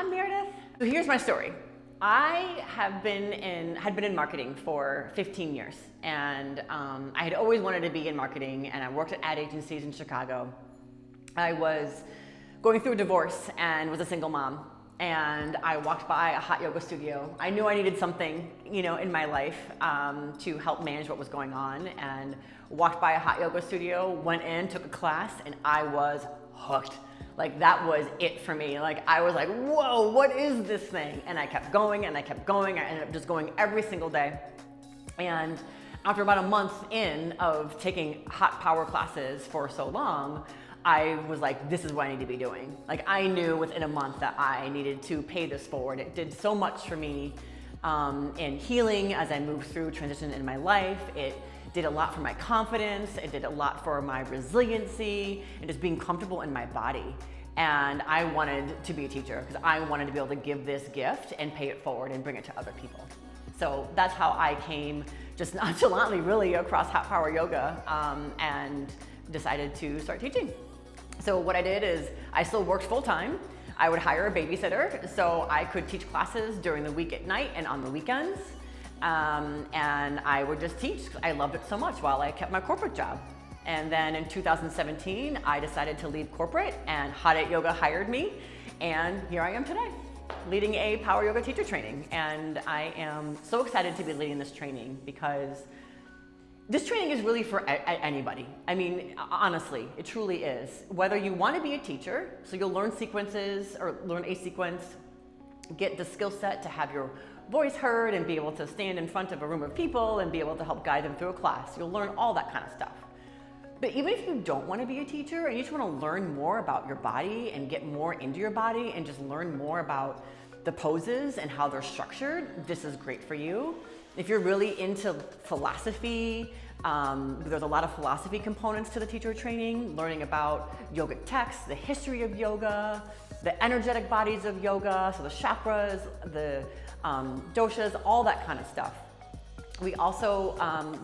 I'm Meredith. So here's my story. I had been in marketing for 15 years, and I had always wanted to be in marketing, and I worked at ad agencies in Chicago. I was going through a divorce and was a single mom, and I walked by a hot yoga studio. I knew I needed something, in my life to help manage what was going on, and walked by a hot yoga studio, went in, took a class, and I was hooked. Like, that was it for me. Like, I was like, whoa, what is this thing? And I kept going and I kept going. I ended up just going every single day. And after about a month in of taking hot power classes for so long, I was like, this is what I need to be doing. Like, I knew within a month that I needed to pay this forward. It did so much for me in healing as I moved through transition in my life. It did a lot for my confidence. It did a lot for my resiliency and just being comfortable in my body. And I wanted to be a teacher because I wanted to be able to give this gift and pay it forward and bring it to other people. So that's how I came just nonchalantly really across hot power yoga and decided to start teaching. So what I did is I still worked full time. I would hire a babysitter so I could teach classes during the week at night and on the weekends. And I would just teach. I loved it so much while I kept my corporate job. And then in 2017, I decided to leave corporate, and Hot 8 Yoga hired me. And here I am today, leading a power yoga teacher training. And I am so excited to be leading this training because this training is really for anybody. I mean, honestly, it truly is. Whether you want to be a teacher, so you'll learn sequences or learn a sequence, get the skill set to have your voice heard and be able to stand in front of a room of people and be able to help guide them through a class. You'll learn all that kind of stuff. But even if you don't want to be a teacher and you just want to learn more about your body and get more into your body and just learn more about the poses and how they're structured, this is great for you. If you're really into philosophy, there's a lot of philosophy components to the teacher training, learning about yogic texts, the history of yoga, the energetic bodies of yoga, so the chakras, the doshas, all that kind of stuff. We also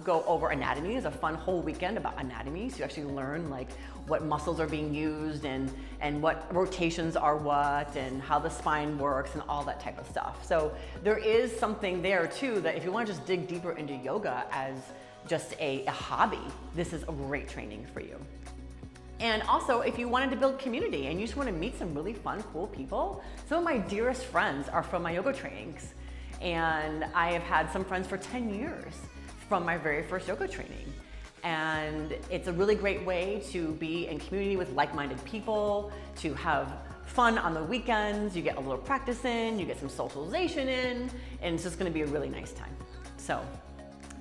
go over anatomy. There's a fun whole weekend about anatomy, so you actually learn like what muscles are being used and what rotations are what and how the spine works and all that type of stuff. So there is something there too that if you want to just dig deeper into yoga as just a hobby, this is a great training for you. And also, if you wanted to build community and you just want to meet some really fun, cool people, some of my dearest friends are from my yoga trainings. And I have had some friends for 10 years from my very first yoga training. And it's a really great way to be in community with like-minded people, to have fun on the weekends, you get a little practice in, you get some socialization in, and it's just gonna be a really nice time. So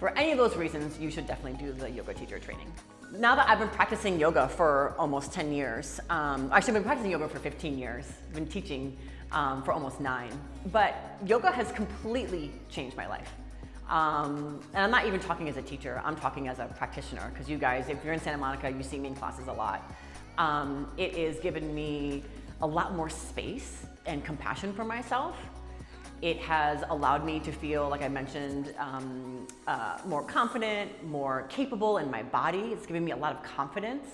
for any of those reasons, you should definitely do the yoga teacher training. Now that I've been practicing yoga for almost 10 years, actually I've been practicing yoga for 15 years, I've been teaching for almost 9, but yoga has completely changed my life. And I'm not even talking as a teacher, I'm talking as a practitioner, because you guys, if you're in Santa Monica, you see me in classes a lot. It has given me a lot more space and compassion for myself. It has allowed me to feel, like I mentioned, more confident, more capable in my body. It's given me a lot of confidence.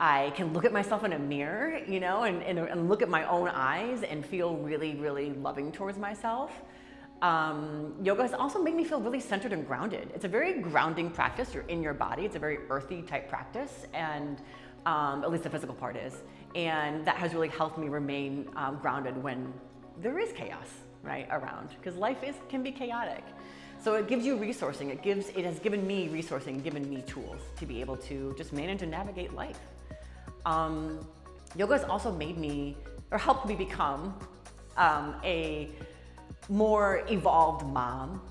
I can look at myself in a mirror, and look at my own eyes and feel really, really loving towards myself. Yoga has also made me feel really centered and grounded. It's a very grounding practice. You're in your body. It's a very earthy type practice, and at least the physical part is. And that has really helped me remain grounded when there is chaos, right, around, because life can be chaotic. So it gives you resourcing. It has given me resourcing, given me tools to be able to just manage and navigate life. Yoga has also made me, or helped me become a more evolved mom.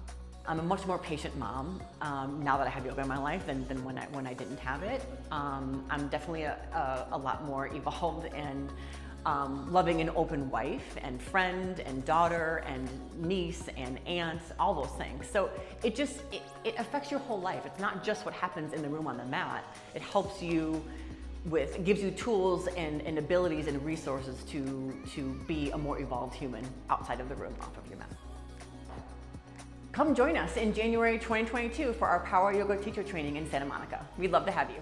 I'm a much more patient mom now that I have yoga in my life than when I didn't have it. I'm definitely a lot more evolved and loving and open wife and friend and daughter and niece and aunt, all those things. So it affects your whole life. It's not just what happens in the room on the mat. It helps you it gives you tools and abilities and resources to be a more evolved human outside of the room, off of your mat. Come join us in January 2022 for our Power Yoga Teacher Training in Santa Monica. We'd love to have you.